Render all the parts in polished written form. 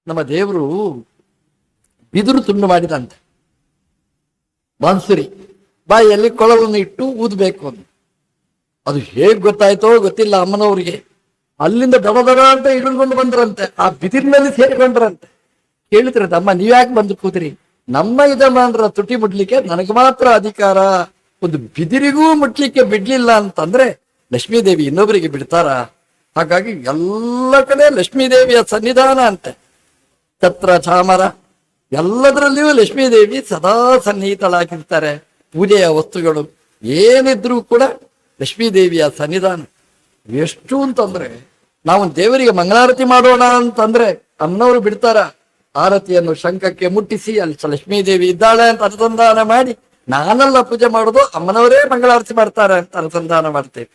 ನಮ್ಮ ದೇವರು ಬಿದಿರು ತುಂಡು ಮಾಡಿದಂತೆ ಬಾನ್ಸುರಿ ಬಾಯಿಯಲ್ಲಿ ಕೊಳಲನ್ನು ಇಟ್ಟು ಊದಬೇಕು ಅಂತ. ಅದು ಹೇಗ್ ಗೊತ್ತಾಯ್ತೋ ಗೊತ್ತಿಲ್ಲ ಅಮ್ಮನವ್ರಿಗೆ. ಅಲ್ಲಿಂದ ದಡ ಅಂತ ಇಳಿದುಕೊಂಡು ಬಂದ್ರಂತೆ, ಆ ಬಿದಿರಿನಲ್ಲಿ ಸೇರಿಕೊಂಡ್ರಂತೆ. ಕೇಳಿದ್ರಂತೆ, ಅಮ್ಮ ನೀವ್ಯಾಕೆ ಬಂದು ಕೂತ್ರಿ? ನಮ್ಮ ಯಜಮಾನರ ತುಟಿ ಮುಟ್ಲಿಕ್ಕೆ ನನಗೆ ಮಾತ್ರ ಅಧಿಕಾರ, ಒಂದು ಬಿದಿರಿಗೂ ಮುಟ್ಲಿಕ್ಕೆ ಬಿಡ್ಲಿಲ್ಲ ಅಂತಂದ್ರೆ ಲಕ್ಷ್ಮೀದೇವಿ ಇನ್ನೊಬ್ಬರಿಗೆ ಬಿಡ್ತಾರ? ಹಾಗಾಗಿ ಎಲ್ಲ ಕಡೆ ಲಕ್ಷ್ಮೀದೇವಿಯ ಸನ್ನಿಧಾನ ಅಂತೆ. ಛತ್ರ ಚಾಮರ ಎಲ್ಲದರಲ್ಲಿಯೂ ಲಕ್ಷ್ಮೀದೇವಿ ಸದಾ ಸನ್ನಿಹಿತಳಾಗಿರ್ತಾರೆ. ಪೂಜೆಯ ವಸ್ತುಗಳು ಏನಿದ್ರೂ ಕೂಡ ಲಕ್ಷ್ಮೀದೇವಿಯ ಸನ್ನಿಧಾನ ಎಷ್ಟು ಅಂತಂದ್ರೆ, ನಾವು ದೇವರಿಗೆ ಮಂಗಳಾರತಿ ಮಾಡೋಣ ಅಂತಂದ್ರೆ ಅಮ್ಮನವರು ಬಿಡ್ತಾರ? ಆರತಿಯನ್ನು ಶಂಖಕ್ಕೆ ಮುಟ್ಟಿಸಿ ಅಲ್ಲಿ ಲಕ್ಷ್ಮೀದೇವಿ ಇದ್ದಾಳೆ ಅಂತ ಅನುಸಂಧಾನ ಮಾಡಿ, ನಾನೆಲ್ಲ ಪೂಜೆ ಮಾಡೋದು, ಅಮ್ಮನವರೇ ಮಂಗಳಾರತಿ ಮಾಡ್ತಾರೆ ಅಂತ ಅನುಸಂಧಾನ ಮಾಡ್ತೇವೆ.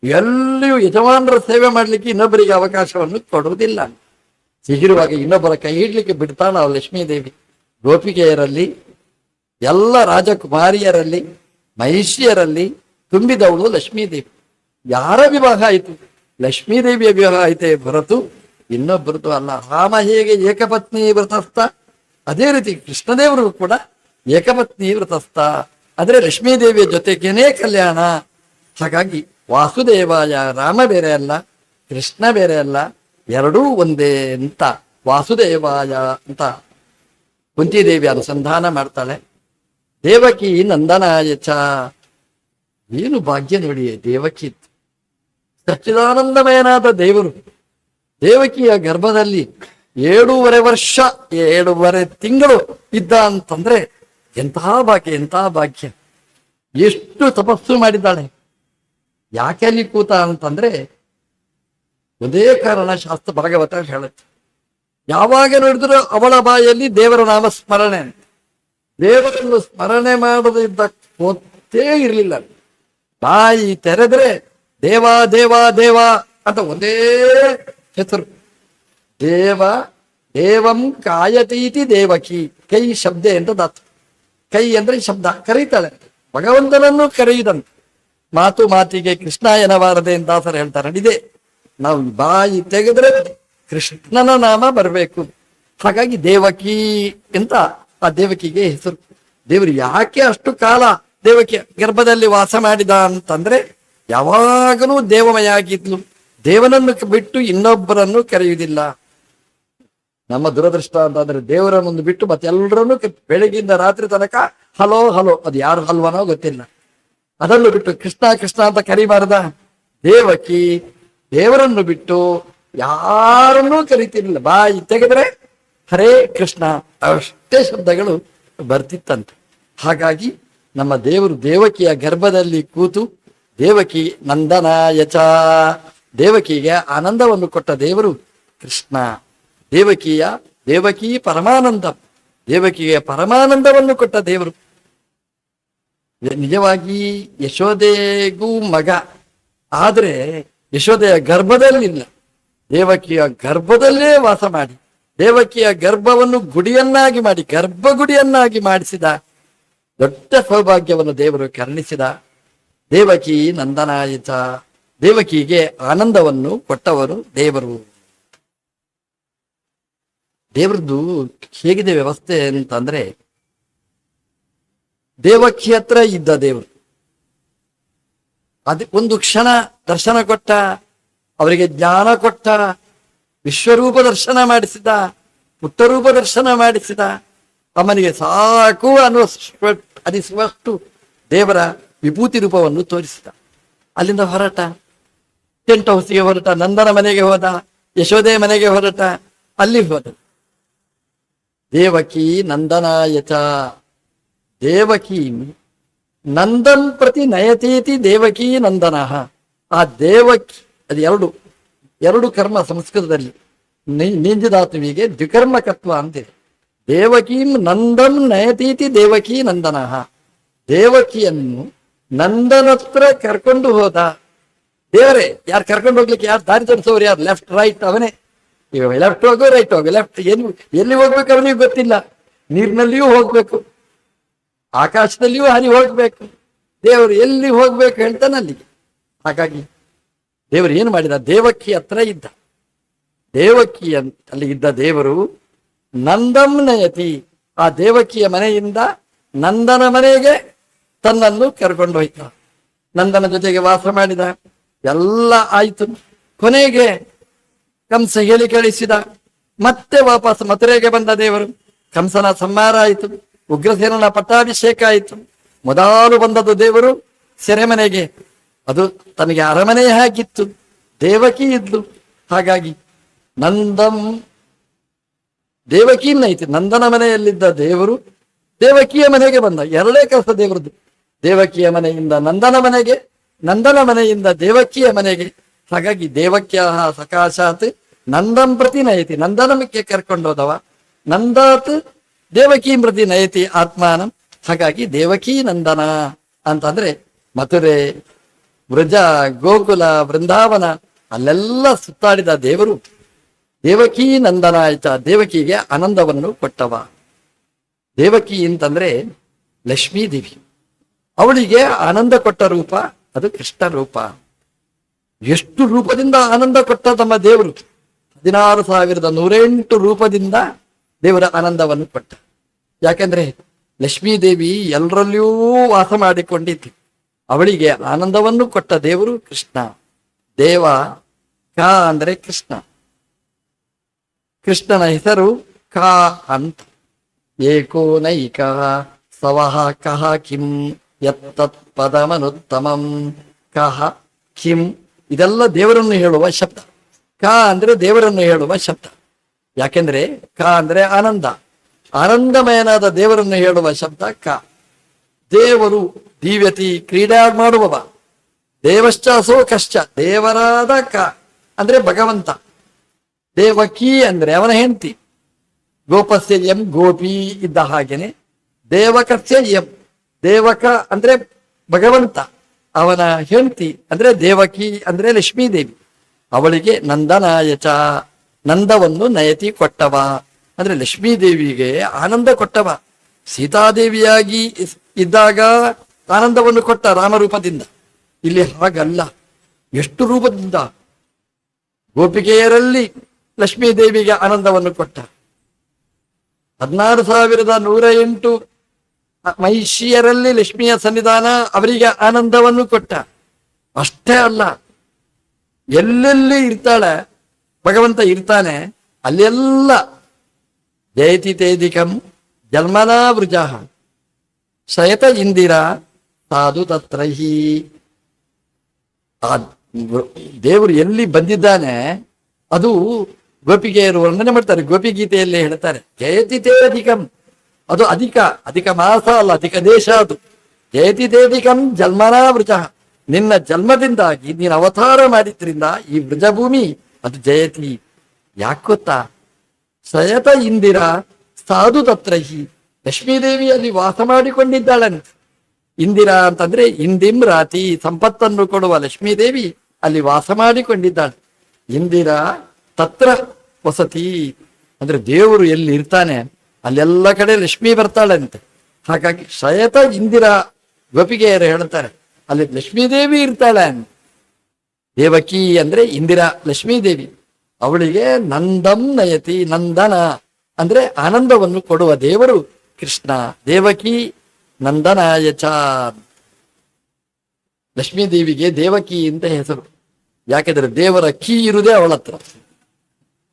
ಎಲ್ಲಿಯೂ ಯಜಮಾನರ ಸೇವೆ ಮಾಡ್ಲಿಕ್ಕೆ ಇನ್ನೊಬ್ಬರಿಗೆ ಅವಕಾಶವನ್ನು ಕೊಡುವುದಿಲ್ಲ. ಹೀಗಿರುವಾಗ ಇನ್ನೊಬ್ಬರ ಕೈ ಹಿಡ್ಲಿಕ್ಕೆ ಬಿಡ್ತಾಳ ಲಕ್ಷ್ಮೀದೇವಿ? ಗೋಪಿಕೆಯರಲ್ಲಿ, ಎಲ್ಲ ರಾಜಕುಮಾರಿಯರಲ್ಲಿ, ಮಹಿಷಿಯರಲ್ಲಿ ತುಂಬಿದವಳು ಲಕ್ಷ್ಮೀದೇವಿ. ಯಾರ ವಿವಾಹ ಆಯಿತು? ಲಕ್ಷ್ಮೀದೇವಿಯ ವಿವಾಹ ಆಯ್ತೇ ಹೊರತು ಇನ್ನೊಬ್ಬರದು ಅಲ್ಲ. ರಾಮ ಹೇಗೆ ಏಕಪತ್ನಿ ವ್ರತಸ್ಥ, ಅದೇ ರೀತಿ ಕೃಷ್ಣದೇವರು ಕೂಡ ಏಕಪತ್ನಿ ವ್ರತಸ್ಥ. ಆದ್ರೆ ಲಕ್ಷ್ಮೀದೇವಿಯ ಜೊತೆಗೇನೇ ಕಲ್ಯಾಣ. ಹಾಗಾಗಿ ವಾಸುದೇವಾಯ, ರಾಮ ಬೇರೆ ಅಲ್ಲ, ಕೃಷ್ಣ ಬೇರೆ ಅಲ್ಲ, ಎರಡೂ ಒಂದೇ ಅಂತ ವಾಸುದೇವಾಯ ಅಂತ ಕುಂತಿದೇವಿ ಅನುಸಂಧಾನ ಮಾಡ್ತಾಳೆ. ದೇವಕಿ ನಂದನಾಯಚ, ಏನು ಭಾಗ್ಯ ನೋಡಿ ದೇವಕಿ. ಸಚ್ಚಿದಾನಂದಮಯನಾದ ದೇವರು ದೇವಕಿಯ ಗರ್ಭದಲ್ಲಿ 7.5 ವರ್ಷ 7.5 ತಿಂಗಳು ಇದ್ದ ಅಂತಂದ್ರೆ ಎಂತಹ ಭಾಗ್ಯ, ಎಂತಹ ಭಾಗ್ಯ. ಎಷ್ಟು ತಪಸ್ಸು ಮಾಡಿದ್ದಾಳೆ. ಯಾಕೆ ಅಲ್ಲಿ ಕೂತ ಅಂತಂದ್ರೆ ಒಂದೇ ಕಾರಣ, ಶಾಸ್ತ್ರ ಭಾಗವತ ಹೇಳುತ್ತೆ. ಯಾವಾಗ ನೋಡಿದ್ರು ಅವಳ ಬಾಯಲ್ಲಿ ದೇವರ ನಾಮ ಸ್ಮರಣೆ. ದೇವರನ್ನು ಸ್ಮರಣೆ ಮಾಡದಿದ್ದ ಗೊತ್ತೇ ಇರಲಿಲ್ಲ. ಬಾಯಿ ತೆರೆದ್ರೆ ದೇವ ದೇವ ದೇವ ಅಂತ ಒಂದೇ ಹೆಸರು. ದೇವ ದೇವಂ ಕಾಯತೀತಿ ದೇವಕಿ. ಕೈ ಶಬ್ದ ಅಂತ ದಾತು. ಕೈ ಅಂದ್ರೆ ಶಬ್ದ, ಕರೀತಾಳೆ. ಭಗವಂತನನ್ನು ಕರೆಯುದಂತೆ. ಮಾತು ಮಾತಿಗೆ ಕೃಷ್ಣ ಎನ್ನಬಾರದೆ ಅಂತ ದಾಸರು ಹೇಳ್ತಾರೆ. ಇದೆ, ನಾವು ಬಾಯಿ ತೆಗೆದ್ರೆ ಕೃಷ್ಣನ ನಾಮ ಬರಬೇಕು. ಹಾಗಾಗಿ ದೇವಕಿ ಅಂತ ಆ ದೇವಕಿಗೆ ಹೆಸರು. ದೇವರು ಯಾಕೆ ಅಷ್ಟು ಕಾಲ ದೇವಕಿ ಗರ್ಭದಲ್ಲಿ ವಾಸ ಮಾಡಿದ ಅಂತಂದ್ರೆ, ಯಾವಾಗಲೂ ದೇವಮಯ ಆಗಿದ್ಲು. ದೇವನನ್ನು ಬಿಟ್ಟು ಇನ್ನೊಬ್ಬರನ್ನು ಕರೆಯುವುದಿಲ್ಲ. ನಮ್ಮ ದುರದೃಷ್ಟ ಅಂತಂದ್ರೆ ದೇವರ ಮುಂದೆ ಬಿಟ್ಟು ಮತ್ತೆ ಎಲ್ಲರನ್ನು ಬೆಳಗಿಂದ ರಾತ್ರಿ ತನಕ ಹಲೋ ಹಲೋ, ಅದು ಯಾರು ಹಲ್ವನೋ ಗೊತ್ತಿಲ್ಲ. ಅದನ್ನು ಬಿಟ್ಟು ಕೃಷ್ಣ ಕೃಷ್ಣ ಅಂತ ಕರಿಬಾರ್ದ? ದೇವಕಿ ದೇವರನ್ನು ಬಿಟ್ಟು ಯಾರನ್ನೂ ಕರಿತಿರ್ಲಿಲ್ಲ. ಬಾಯಿ ತೆಗೆದ್ರೆ ಹರೇ ಕೃಷ್ಣ ಅಷ್ಟೇ ಶಬ್ದಗಳು ಬರ್ತಿತ್ತಂತೆ. ಹಾಗಾಗಿ ನಮ್ಮ ದೇವರು ದೇವಕಿಯ ಗರ್ಭದಲ್ಲಿ ಕೂತು ದೇವಕಿ ನಂದನಾಯಚ, ದೇವಕಿಗೆ ಆನಂದವನ್ನು ಕೊಟ್ಟ ದೇವರು ಕೃಷ್ಣ. ದೇವಕಿ ಪರಮಾನಂದ, ದೇವಕಿಗೆ ಪರಮಾನಂದವನ್ನು ಕೊಟ್ಟ ದೇವರು. ನಿಜವಾಗಿ ಯಶೋದೆಗೂ ಮಗ, ಆದ್ರೆ ಯಶೋದೆಯ ಗರ್ಭದಲ್ಲಿಲ್ಲ, ದೇವಕಿಯ ಗರ್ಭದಲ್ಲೇ ವಾಸ ಮಾಡಿ ದೇವಕಿಯ ಗರ್ಭವನ್ನು ಗುಡಿಯನ್ನಾಗಿ ಮಾಡಿ, ಗರ್ಭಗುಡಿಯನ್ನಾಗಿ ಮಾಡಿಸಿದ ದೊಡ್ಡ ಸೌಭಾಗ್ಯವನ್ನು ದೇವರು ಕರುಣಿಸಿದ. ದೇವಕಿ ನಂದನಾಯಚ, ದೇವಕಿಗೆ ಆನಂದವನ್ನು ಕೊಟ್ಟವರು ದೇವರು. ದೇವರದ್ದು ಹೇಗಿದೆ ವ್ಯವಸ್ಥೆ ಅಂತಂದ್ರೆ, ದೇವಕಿ ಹತ್ರ ಇದ್ದ ದೇವರು ಒಂದು ಕ್ಷಣ ದರ್ಶನ ಕೊಟ್ಟ, ಅವರಿಗೆ ಜ್ಞಾನ ಕೊಟ್ಟ, ವಿಶ್ವರೂಪ ದರ್ಶನ ಮಾಡಿಸಿದ, ಪುಟ್ಟರೂಪ ದರ್ಶನ ಮಾಡಿಸಿದ. ಅಮ್ಮನಿಗೆ ಸಾಕು ಅನಿಸುವಷ್ಟು ದೇವರ ವಿಭೂತಿ ರೂಪವನ್ನು ತೋರಿಸಿದ. ಅಲ್ಲಿಂದ ಹೊರಟ, ಟೆಂಟ್ ಹೌಸ್ಗೆ ಹೊರಟ, ನಂದನ ಮನೆಗೆ ಹೋದ, ಯಶೋದೆ ಮನೆಗೆ ಹೊರಟ, ಅಲ್ಲಿ ಹೋದ. ದೇವಕಿ ನಂದನಾಯಚ, ದೇವಕಿ ನಂದನ್ ಪ್ರತಿ ನಯತೀತಿ ದೇವಕಿ ನಂದನ. ಆ ದೇವಕಿ ಅದು ಎರಡು ಕರ್ಮ ಸಂಸ್ಕೃತದಲ್ಲಿ. ನಿಂಜಿಧಾತುವಿಗೆ ದ್ವಿಕರ್ಮಕತ್ವ ಅಂತಿದೆ. ದೇವಕಿ ನಂದನ್ ನಯತೀತಿ ದೇವಕಿ ನಂದನ. ದೇವಕಿಯನ್ನು ನಂದನತ್ರ ಕರ್ಕೊಂಡು ಹೋದ ದೇವರೇ. ಯಾರು ಕರ್ಕೊಂಡು ಹೋಗ್ಲಿಕ್ಕೆ, ಯಾರು ದಾರಿ ತೋರಿಸೋರು, ಯಾರು ಲೆಫ್ಟ್ ರೈಟ್ ಅವನೇ. ಈಗ ಲೆಫ್ಟ್ ಹೋಗೋ ರೈಟ್ ಹೋಗೋ, ಲೆಫ್ಟ್ ಎಲ್ಲಿ ಹೋಗ್ಬೇಕು ಅವನಿಗೆ ಗೊತ್ತಿಲ್ಲ. ನೀರಿನಲ್ಲಿಯೂ ಹೋಗ್ಬೇಕು, ಆಕಾಶದಲ್ಲಿಯೂ ಹರಿ ಹೋಗ್ಬೇಕು. ದೇವರು ಎಲ್ಲಿ ಹೋಗ್ಬೇಕು ಹೇಳ್ತಾನೆ ಅಲ್ಲಿಗೆ. ಹಾಗಾಗಿ ದೇವರು ಏನು ಮಾಡಿದ, ದೇವಕಿ ಹತ್ರ ಇದ್ದ. ದೇವಕಿ ಅಲ್ಲಿ ಇದ್ದ ದೇವರು ನಂದಂ ನಯತಿ, ಆ ದೇವಕಿಯ ಮನೆಯಿಂದ ನಂದನ ಮನೆಗೆ ತನ್ನನ್ನು ಕರ್ಕೊಂಡು ಹೋಯ್ತ. ನಂದನ ಜೊತೆಗೆ ವಾಸ ಮಾಡಿದ, ಎಲ್ಲ ಆಯ್ತು. ಕೊನೆಗೆ ಕಂಸ ಹೇಳಿ ಕಳಿಸಿದ, ಮತ್ತೆ ವಾಪಸ್ ಮಥುರೆಗೆ ಬಂದ ದೇವರು. ಕಂಸನ ಸಂಹಾರ ಆಯಿತು, ಉಗ್ರಸೇನನ ಪಟ್ಟಾಭಿಷೇಕ ಆಯಿತು. ಮೊದಲು ಬಂದದ್ದು ದೇವರು ಸೆರೆಮನೆಗೆ, ಅದು ತನಗೆ ಅರಮನೆ ಹಾಕಿತ್ತು, ದೇವಕಿ ಇದ್ಲು. ಹಾಗಾಗಿ ನಂದಂ ದೇವಕಿಯನ್ನೈತಿ, ನಂದನ ಮನೆಯಲ್ಲಿದ್ದ ದೇವರು ದೇವಕಿಯ ಮನೆಗೆ ಬಂದ. ಎರಡೇ ಕೆಲಸ ದೇವರದ್ದು, ದೇವಕಿಯ ಮನೆಯಿಂದ ನಂದನ ಮನೆಗೆ, ನಂದನ ಮನೆಯಿಂದ ದೇವಕಿಯ ಮನೆಗೆ. ಹಾಗಾಗಿ ದೇವಕ್ಯ ಸಕಾಶಾತ್ ನಂದಂ ಪ್ರತಿ ನಯತಿ, ನಂದನಕ್ಕೆ ಕರ್ಕೊಂಡೋದವ. ನಂದಾತ್ ದೇವಕಿ ಪ್ರತಿ ನಯತಿ ಆತ್ಮಾನಂ. ಹಾಗಾಗಿ ದೇವಕಿ ನಂದನ ಅಂತಂದ್ರೆ ಮಥುರೆ, ವೃಜ, ಗೋಕುಲ, ವೃಂದಾವನ ಅಲ್ಲೆಲ್ಲ ಸುತ್ತಾಡಿದ ದೇವರು ದೇವಕಿ ನಂದನ ಆಯ್ತಾ, ದೇವಕಿಗೆ ಆನಂದವನ್ನು ಕೊಟ್ಟವ. ದೇವಕಿ ಅಂತಂದ್ರೆ ಲಕ್ಷ್ಮೀ ದೇವಿ, ಅವಳಿಗೆ ಆನಂದ ಕೊಟ್ಟ ರೂಪ ಅದು ಕೃಷ್ಣ ರೂಪ. ಎಷ್ಟು ರೂಪದಿಂದ ಆನಂದ ಕೊಟ್ಟ ತಮ್ಮ ದೇವರು, 16,108 ರೂಪದಿಂದ ದೇವರ ಆನಂದವನ್ನು ಕೊಟ್ಟ. ಯಾಕೆಂದ್ರೆ ಲಕ್ಷ್ಮೀ ದೇವಿ ಎಲ್ಲರಲ್ಲಿಯೂ ವಾಸ ಮಾಡಿಕೊಂಡಿತ್ತು, ಅವಳಿಗೆ ಆನಂದವನ್ನು ಕೊಟ್ಟ ದೇವರು ಕೃಷ್ಣ. ದೇವ ಕ ಅಂದ್ರೆ ಕೃಷ್ಣ, ಕೃಷ್ಣನ ಹೆಸರು ಕ ಅಂತ. ಏಕೋ ನೈಕ ಸವಹ ಕಹ ಕಿಂ ಯತ್ತತ್ ಪದಮನುತ್ತಮಂ. ಕಹ ಕಿಂ ಇದೆಲ್ಲ ದೇವರನ್ನು ಹೇಳುವ ಶಬ್ದ. ಕ ಅಂದ್ರೆ ದೇವರನ್ನು ಹೇಳುವ ಶಬ್ದ. ಯಾಕೆಂದ್ರೆ ಕ ಅಂದ್ರೆ ಆನಂದ, ಆನಂದಮಯನಾದ ದೇವರನ್ನು ಹೇಳುವ ಶಬ್ದ ಕ. ದೇವರು ದಿವ್ಯತಿ ಕ್ರೀಡಾ ಮಾಡುವವ, ದೇವಶ್ಚ ಅಸೋ ಕಶ್ಚ ದೇವರಾದ ಕ ಅಂದ್ರೆ ಭಗವಂತ. ದೇವಕಿ ಅಂದ್ರೆ ಅವನ ಹೆಂಡತಿ, ಗೋಪಸ್ಯ ಎಂ ಗೋಪಿ ಇದ್ದ ಹಾಗೇನೆ ದೇವಕಸ್ಯ ಎಂ, ದೇವಕ ಅಂದ್ರೆ ಭಗವಂತ, ಅವನ ಹೆಂಡತಿ ಅಂದ್ರೆ ದೇವಕಿ ಅಂದ್ರೆ ಲಕ್ಷ್ಮೀ ದೇವಿ. ಅವಳಿಗೆ ನಂದನಾಯಚ ನಂದವನ್ನು ನಯತಿ ಕೊಟ್ಟವ ಅಂದ್ರೆ ಲಕ್ಷ್ಮೀ ದೇವಿಗೆ ಆನಂದ ಕೊಟ್ಟವ. ಸೀತಾದೇವಿಯಾಗಿ ಇದ್ದಾಗ ಆನಂದವನ್ನು ಕೊಟ್ಟ ರಾಮರೂಪದಿಂದ, ಇಲ್ಲಿ ಹಾಗಲ್ಲ, ಎಷ್ಟು ರೂಪದಿಂದ ಗೋಪಿಕೆಯರಲ್ಲಿ ಲಕ್ಷ್ಮೀ ದೇವಿಗೆ ಆನಂದವನ್ನು ಕೊಟ್ಟ. 16,108 ಮಹಿಷಿಯರಲ್ಲಿ ಲಕ್ಷ್ಮಿಯ ಸನ್ನಿಧಾನ ಅವರಿಗೆ ಆನಂದವನ್ನು ಕೊಟ್ಟ. ಅಷ್ಟೇ ಅಲ್ಲ, ಎಲ್ಲೆಲ್ಲಿ ಇರ್ತಾಳೆ ಭಗವಂತ ಇರ್ತಾನೆ ಅಲ್ಲೆಲ್ಲ ಜಯತಿ ತೇದಿಕಂ ಜನ್ಮನಾ ವೃಜ ಶಯತ ಇಂದಿರಾ ಸಾಧು ತತ್ರಹಿ. ಆ ದೇವರು ಎಲ್ಲಿ ಬಂದಿದ್ದಾನೆ ಅದು ಗೋಪಿಗೆಯರು ವರ್ಣನೆ ಮಾಡ್ತಾರೆ, ಗೋಪಿಗೀತೆಯಲ್ಲಿ ಹೇಳ್ತಾರೆ ಜಯತಿ ತೇದಿಕಂ. ಅದು ಅಧಿಕ ಅಧಿಕ ಮಾಸ ಅಲ್ಲ, ಅಧಿಕ ದೇಶ ಅದು. ಜಯತಿ ತೇದಿಕಂ ಜನ್ಮನಾ ವೃಜ, ನಿನ್ನ ಜನ್ಮದಿಂದಾಗಿ ನೀನು ಅವತಾರ ಮಾಡಿದ್ರಿಂದ ಈ ವೃಜಭೂಮಿ ಅದು ಜಯತಿ. ಯಾಕೆ ಗೊತ್ತಾ? ಸಯತ ಇಂದಿರಾ ಸಾಧು ತತ್ರಹಿ, ಲಕ್ಷ್ಮೀದೇವಿ ಅಲ್ಲಿ ವಾಸ ಮಾಡಿಕೊಂಡಿದ್ದಾಳಂತೆ. ಇಂದಿರಾ ಅಂತಂದ್ರೆ ಇಂದಿಂ ರಾತಿ, ಸಂಪತ್ತನ್ನು ಕೊಡುವ ಲಕ್ಷ್ಮೀದೇವಿ ಅಲ್ಲಿ ವಾಸ ಮಾಡಿಕೊಂಡಿದ್ದಾಳೆ. ಇಂದಿರಾ ತತ್ರ ವಸತಿ ಅಂದ್ರೆ ದೇವರು ಎಲ್ಲಿ ಇರ್ತಾನೆ ಅಲ್ಲೆಲ್ಲ ಕಡೆ ಲಕ್ಷ್ಮಿ ಬರ್ತಾಳಂತೆ. ಹಾಗಾಗಿ ಶಯತ ಇಂದಿರಾ ಗೋಪಿಗೆಯರು ಹೇಳ್ತಾರೆ ಅಲ್ಲಿ ಲಕ್ಷ್ಮೀದೇವಿ ಇರ್ತಾಳೆ. ದೇವಕಿ ಅಂದ್ರೆ ಇಂದಿರಾ ಲಕ್ಷ್ಮೀದೇವಿ, ಅವಳಿಗೆ ನಂದಂ ನಯತಿ, ನಂದನ ಅಂದ್ರೆ ಆನಂದವನ್ನು ಕೊಡುವ ದೇವರು ಕೃಷ್ಣ. ದೇವಕಿ ನಂದನಾಯಚ. ಲಕ್ಷ್ಮೀದೇವಿಗೆ ದೇವಕಿ ಅಂತ ಹೆಸರು. ಯಾಕೆಂದ್ರೆ ದೇವರ ಕೀ ಇರುವುದೇ ಅವಳ ಹತ್ರ.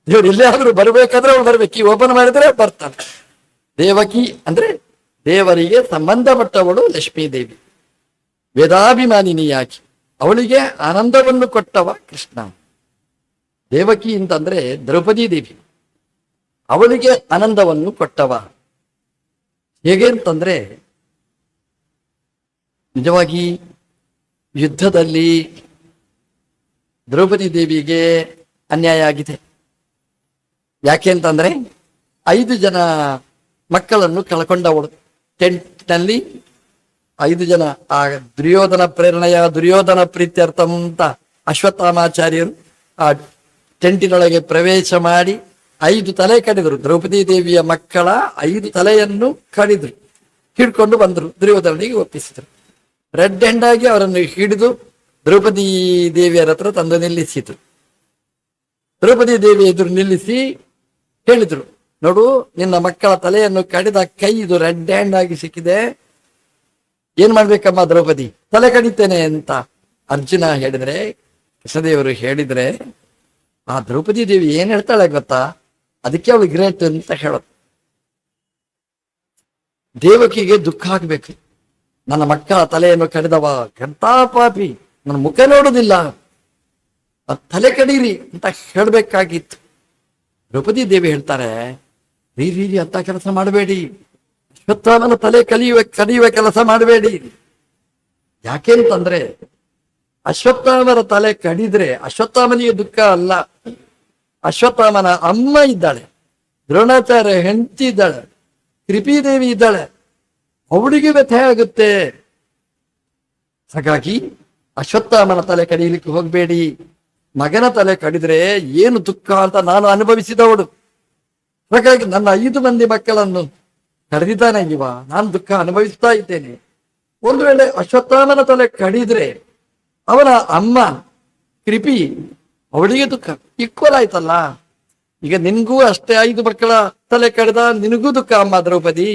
ದೇವರು ಎಲ್ಲೇ ಆದ್ರೂ ಬರ್ಬೇಕಾದ್ರೆ ಅವಳು ಬರ್ಬೇಕು, ಕೀ ಓಪನ್ ಮಾಡಿದ್ರೆ ಬರ್ತಾನೆ. ದೇವಕಿ ಅಂದ್ರೆ ದೇವರಿಗೆ ಸಂಬಂಧಪಟ್ಟವಳು ಲಕ್ಷ್ಮೀದೇವಿ, ವೇದಾಭಿಮಾನಿನಿಯಾಗಿ ಅವಳಿಗೆ ಆನಂದವನ್ನು ಕೊಟ್ಟವ ಕೃಷ್ಣ. ದೇವಕಿ ಅಂತಂದ್ರೆ ದ್ರೌಪದಿ ದೇವಿ, ಅವಳಿಗೆ ಆನಂದವನ್ನು ಕೊಟ್ಟವ. ಹೇಗೆ ಅಂತಂದ್ರೆ ನಿಜವಾಗಿ ಯುದ್ಧದಲ್ಲಿ ದ್ರೌಪದಿ ದೇವಿಗೆ ಅನ್ಯಾಯ ಆಗಿದೆ. ಯಾಕೆ ಅಂತಂದ್ರೆ 5 ಜನ ಮಕ್ಕಳನ್ನು ಕಳ್ಕೊಂಡವಳು. ಟೆಂಟ್ನಲ್ಲಿ 5 ಜನ, ಆ ದುರ್ಯೋಧನ ಪ್ರೇರಣೆಯ ದುರ್ಯೋಧನ ಪ್ರೀತ್ಯರ್ಥಂ ಅಂತ ಅಶ್ವತ್ಥಾಮಾಚಾರ್ಯರು ಆ ಟೆಂಟಿನೊಳಗೆ ಪ್ರವೇಶ ಮಾಡಿ 5 ತಲೆ ಕಡಿದ್ರು. ದ್ರೌಪದಿ ದೇವಿಯ ಮಕ್ಕಳ 5 ತಲೆಯನ್ನು ಕಡಿದ್ರು, ಹಿಡ್ಕೊಂಡು ಬಂದರು, ದುರ್ಯೋಧನಿಗೆ ಒಪ್ಪಿಸಿದ್ರು. ರೆಡ್ ಹ್ಯಾಂಡ್ ಆಗಿ ಅವರನ್ನು ಹಿಡಿದು ದ್ರೌಪದಿ ದೇವಿಯರ ಹತ್ರ ತಂದು ನಿಲ್ಲಿಸಿತು. ದ್ರೌಪದಿ ದೇವಿ ಎದುರು ನಿಲ್ಲಿಸಿ ಹೇಳಿದ್ರು, ನೋಡು, ನಿನ್ನ ಮಕ್ಕಳ ತಲೆಯನ್ನು ಕಡಿದ ಕೈ ಇದು ರೆಡ್ ಹ್ಯಾಂಡ್ ಆಗಿ ಸಿಕ್ಕಿದೆ, ಏನ್ ಮಾಡ್ಬೇಕಮ್ಮ ದ್ರೌಪದಿ? ತಲೆ ಕಡಿತೇನೆ ಅಂತ ಅರ್ಜುನ ಹೇಳಿದ್ರೆ, ಕೃಷ್ಣದೇವರು ಹೇಳಿದ್ರೆ, ಆ ದ್ರೌಪದಿ ದೇವಿ ಏನ್ ಹೇಳ್ತಾಳೆ ಗೊತ್ತಾ? ಅದಕ್ಕೆ ಅವಳು ಗ್ರೇಟ್ ಅಂತ ಹೇಳೋದು. ದೇವಕಿಗೆ ದುಃಖ ಆಗ್ಬೇಕು, ನನ್ನ ಮಕ್ಕಳ ತಲೆಯನ್ನು ಕಡಿದವ ಪಾಪಿ, ನನ್ನ ಮುಖ ನೋಡುದಿಲ್ಲ, ತಲೆ ಕಡೀರಿ ಅಂತ ಹೇಳ್ಬೇಕಾಗಿತ್ತು. ದ್ರೌಪದಿ ದೇವಿ ಹೇಳ್ತಾರೆ, ರೀ ಅಂತ ಕೆಲಸ ಮಾಡಬೇಡಿ, ಅಶ್ವತ್ಥಾಮನ ತಲೆ ಕಡಿಯುವ ಕೆಲಸ ಮಾಡಬೇಡಿ. ಯಾಕೆಂತಂದ್ರೆ ಅಶ್ವತ್ಥಾಮನ ತಲೆ ಕಡಿದ್ರೆ ಅಶ್ವತ್ಥಾಮನಿಗೆ ದುಃಖ ಅಲ್ಲ, ಅಶ್ವತ್ಥಾಮನ ಅಮ್ಮ ಇದ್ದಾಳೆ, ದ್ರೋಣಾಚಾರ್ಯ ಹೆಂಡತಿ ಇದ್ದಾಳೆ, ಕೃಪಿದೇವಿ ಇದ್ದಾಳೆ, ಅವಳಿಗೆ ವ್ಯಥೆ ಆಗುತ್ತೆ. ಹಾಗಾಗಿ ಅಶ್ವತ್ಥಾಮನ ತಲೆ ಕಡಿಯಲಿಕ್ಕೆ ಹೋಗ್ಬೇಡಿ. ಮಗನ ತಲೆ ಕಡಿದ್ರೆ ಏನು ದುಃಖ ಅಂತ ನಾನು ಅನುಭವಿಸಿದವಳು. ಹಾಗಾಗಿ ನನ್ನ 5 ಮಂದಿ ಮಕ್ಕಳನ್ನು ಕಡಿದಿದ್ದಾನೆ ಇವ, ನಾನು ದುಃಖ ಅನುಭವಿಸ್ತಾ ಇದ್ದೇನೆ. ಒಂದು ವೇಳೆ ಅಶ್ವತ್ಥಾಮನ ತಲೆ ಕಡಿದ್ರೆ ಅವನ ಅಮ್ಮ ಕೃಪಿ, ಅವಳಿಗೆ ದುಃಖ ಈಕ್ವಲ್ ಆಯ್ತಲ್ಲ. ಈಗ ನಿನ್ಗೂ ಅಷ್ಟೇ 5 ಮಕ್ಕಳ ತಲೆ ಕಡಿದ, ನಿನಗೂ ದುಃಖ ಅಮ್ಮ ದ್ರೌಪದಿ.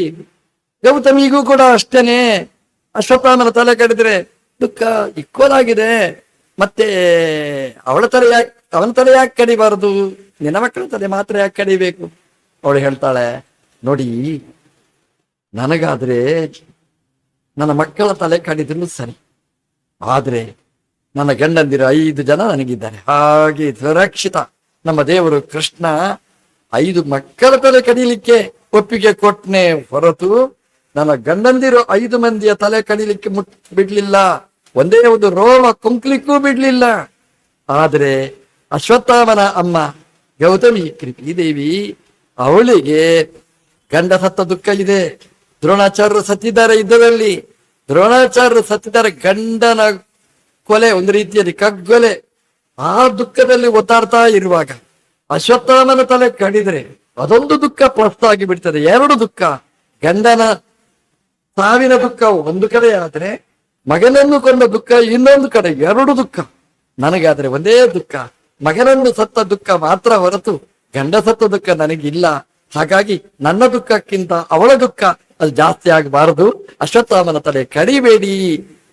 ಗೌತಮಿಗೂ ಕೂಡ ಅಷ್ಟೇನೆ, ಅಶ್ವತ್ಥಾಮನ ತಲೆ ಕಡಿದ್ರೆ ದುಃಖ ಈಕ್ವಲ್ ಆಗಿದೆ. ಮತ್ತೆ ಅವನ ತಲೆ ಯಾಕೆ ಕಡಿಬಾರದು? ನಿನ್ನ ಮಕ್ಕಳ ತಲೆ ಮಾತ್ರ ಯಾಕೆ ಕಡಿಬೇಕು? ಅವಳು ಹೇಳ್ತಾಳೆ, ನೋಡಿ, ನನಗಾದ್ರೆ ನನ್ನ ಮಕ್ಕಳ ತಲೆ ಕಡಿದ್ರು ಸರಿ, ಆದ್ರೆ ನನ್ನ ಗಂಡಂದಿರು 5 ಜನ ನನಗಿದ್ದಾರೆ, ಹಾಗೆ ಸುರಕ್ಷಿತ. ನಮ್ಮ ದೇವರು ಕೃಷ್ಣ 5 ಮಕ್ಕಳ ತಲೆ ಕಡಿಲಿಕ್ಕೆ ಒಪ್ಪಿಗೆ ಕೊಟ್ಟನೆ ಹೊರತು ನನ್ನ ಗಂಡಂದಿರು 5 ಮಂದಿಯ ತಲೆ ಕಡಿಲಿಕ್ಕೆ ಬಿಡ್ಲಿಲ್ಲ, ಒಂದೇ ಒಂದು ರೋಮ ಕುಂಕ್ಲಿಕ್ಕೂ ಬಿಡ್ಲಿಲ್ಲ. ಆದ್ರೆ ಅಶ್ವತ್ಥಾಮನ ಅಮ್ಮ ಗೌತಮಿ ಕೃಪಿದೇವಿ, ಅವಳಿಗೆ ಗಂಡ ಸತ್ತ ದುಃಖ ಇದೆ. ದ್ರೋಣಾಚಾರ್ಯರು ಸತ್ತಿದ್ದಾರೆ ಯುದ್ಧದಲ್ಲಿ, ದ್ರೋಣಾಚಾರ್ಯರು ಸತ್ತಿದ್ದಾರೆ, ಗಂಡನ ಕೊಲೆ ಒಂದು ರೀತಿಯಲ್ಲಿ ಕಗ್ಗೊಲೆ. ಆ ದುಃಖದಲ್ಲಿ ಒತ್ತಾಡ್ತಾ ಇರುವಾಗ ಅಶ್ವತ್ಥಾಮನ ತಲೆ ಕಡಿದ್ರೆ ಅದೊಂದು ದುಃಖ ಪ್ಲಸ್ ಆಗಿ ಬಿಡ್ತದೆ. 2 ದುಃಖ, ಗಂಡನ ಸಾವಿನ ದುಃಖ ಒಂದು ಕಡೆ ಆದ್ರೆ ಮಗನನ್ನು ಕೊಂದ ದುಃಖ ಇನ್ನೊಂದು ಕಡೆ, 2 ದುಃಖ. ನನಗಾದ್ರೆ ಒಂದೇ ದುಃಖ, ಮಗನನ್ನು ಸತ್ತ ದುಃಖ ಮಾತ್ರ ಹೊರತು ಗಂಡ ಸತ್ತ ದುಃಖ ನನಗಿಲ್ಲ. ಹಾಗಾಗಿ ನನ್ನ ದುಃಖಕ್ಕಿಂತ ಅವಳ ದುಃಖ ಅದು ಜಾಸ್ತಿ ಆಗಬಾರದು. ಅಶ್ವತ್ಥಾಮನ ತಲೆ ಕಡಿಬೇಡಿ,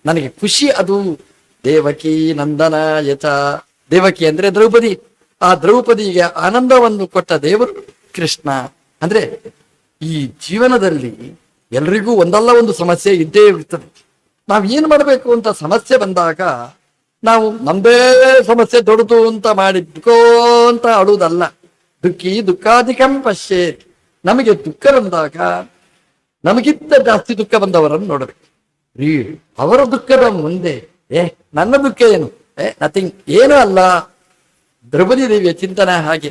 ನನಗೆ ಖುಷಿ ಅದು. ದೇವಕಿ ನಂದನ ಯಚ, ದೇವಕಿ ಅಂದ್ರೆ ದ್ರೌಪದಿ, ಆ ದ್ರೌಪದಿಗೆ ಆನಂದವನ್ನು ಕೊಟ್ಟ ದೇವರು ಕೃಷ್ಣ. ಅಂದ್ರೆ ಈ ಜೀವನದಲ್ಲಿ ಎಲ್ರಿಗೂ ಒಂದಲ್ಲ ಒಂದು ಸಮಸ್ಯೆ ಇದ್ದೇ ಇರ್ತದೆ. ನಾವ್ ಏನ್ ಮಾಡ್ಬೇಕು ಅಂತ ಸಮಸ್ಯೆ ಬಂದಾಗ ನಾವು ನಮ್ದೇ ಸಮಸ್ಯೆ ದೊಡ್ಡದು ಅಂತ ಮಾಡಿ ಅಂತ ಅಳುವುದಲ್ಲ. ದುಃಖಿ ದುಃಖಾಧಿಕಂ ಪಶ್ಯೆ, ನಮಗೆ ದುಃಖ ಬಂದಾಗ ನಮಗಿಂತ ಜಾಸ್ತಿ ದುಃಖ ಬಂದವರನ್ನು ನೋಡಬೇಕು. ಅವರ ದುಃಖದ ಮುಂದೆ ನನ್ನ ದುಃಖ ಏನು? ನಥಿಂಗ್, ಏನೂ ಅಲ್ಲ. ದ್ರೌಪದಿ ದೇವಿಯ ಚಿಂತನೆ ಹಾಗೆ,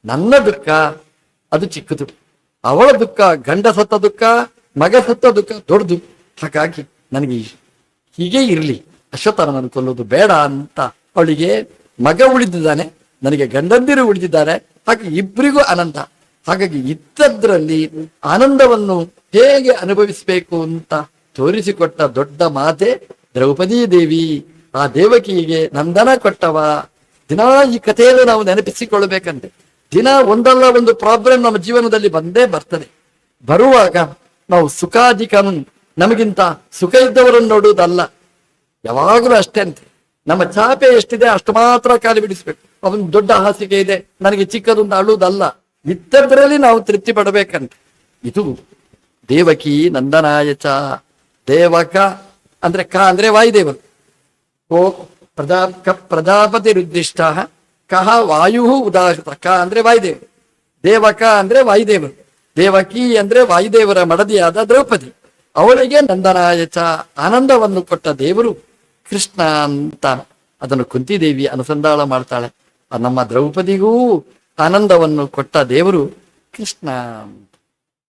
ನನ್ನ ದುಃಖ ಅದು ಚಿಕ್ಕದು, ಅವಳ ದುಃಖ, ಗಂಡ ಸತ್ತ ದುಃಖ, ಮಗ ಸತ್ತ ದುಃಖ ದೊಡ್ಡದು. ಹಾಗಾಗಿ ನನಗೆ ಹೀಗೆ ಇರ್ಲಿ, ಅಶ್ವತ್ಥಾಮನನ್ನು ಕೊಲ್ಲೋದು ಬೇಡ ಅಂತ ಅವಳಿಗೆ ಮಗ ಉಳಿದಿದ್ದಾನೆ, ನನಗೆ ಗಂಡಂದಿರು ಉಳಿದಿದ್ದಾರೆ, ಹಾಗೆ ಇಬ್ಬರಿಗೂ ಆನಂದ. ಹಾಗಾಗಿ ಇದ್ದದ್ರಲ್ಲಿ ಆನಂದವನ್ನು ಹೇಗೆ ಅನುಭವಿಸಬೇಕು ಅಂತ ತೋರಿಸಿಕೊಟ್ಟ ದೊಡ್ಡ ಮಾತೆ ದ್ರೌಪದಿ ದೇವಿ. ಆ ದೇವಕಿಗೆ ನಂದನ ಕೊಟ್ಟವ. ದಿನ ಈ ಕಥೆಯನ್ನು ನಾವು ನೆನಪಿಸಿಕೊಳ್ಬೇಕಂತೆ. ದಿನ ಒಂದಲ್ಲ ಒಂದು ಪ್ರಾಬ್ಲಮ್ ನಮ್ಮ ಜೀವನದಲ್ಲಿ ಬಂದೇ ಬರ್ತದೆ. ಬರುವಾಗ ನಾವು ಸುಖಾಧಿಕಂ, ನಮಗಿಂತ ಸುಖ ಇದ್ದವರನ್ನು ನೋಡುವುದಲ್ಲ. ಯಾವಾಗಲೂ ಅಷ್ಟೇ ಅಂತೆ, ನಮ್ಮ ಚಾಪೆ ಎಷ್ಟಿದೆ ಅಷ್ಟು ಮಾತ್ರ ಕಾಲಿ ಬಿಡಿಸ್ಬೇಕು. ಅವನ್ ದೊಡ್ಡ ಹಾಸಿಗೆ ಇದೆ ನನಗೆ ಚಿಕ್ಕದೊಂದು ಅಳುವುದಲ್ಲ, ಇದ್ದದ್ರಲ್ಲಿ ನಾವು ತೃಪ್ತಿ ಪಡಬೇಕಂತೆ. ಇದು ದೇವಕಿ ನಂದನಾಯಚ. ದೇವಕ ಅಂದ್ರೆ ಕ ಅಂದ್ರೆ ವಾಯುದೇವರು. ಓ ಪ್ರಜಾಪತಿ ರುದ್ದಿಷ್ಟ ಕಹ ವಾಯು ಉದಾಹೃತ. ಕ ಅಂದ್ರೆ ವಾಯುದೇವರು, ದೇವಕ ಅಂದ್ರೆ ವಾಯುದೇವರು, ದೇವಕಿ ಅಂದ್ರೆ ವಾಯುದೇವರ ಮಡದಿಯಾದ ದ್ರೌಪದಿ. ಅವಳಿಗೆ ನಂದನಾಯಚ, ಆನಂದವನ್ನು ಕೊಟ್ಟ ದೇವರು ಕೃಷ್ಣ ಅಂತ ಅದನ್ನು ಕುಂತಿದೇವಿ ಅನುಸಂಧಾನ ಮಾಡ್ತಾಳೆ. ನಮ್ಮ ದ್ರೌಪದಿಗೂ ಆನಂದವನ್ನು ಕೊಟ್ಟ ದೇವರು ಕೃಷ್ಣ.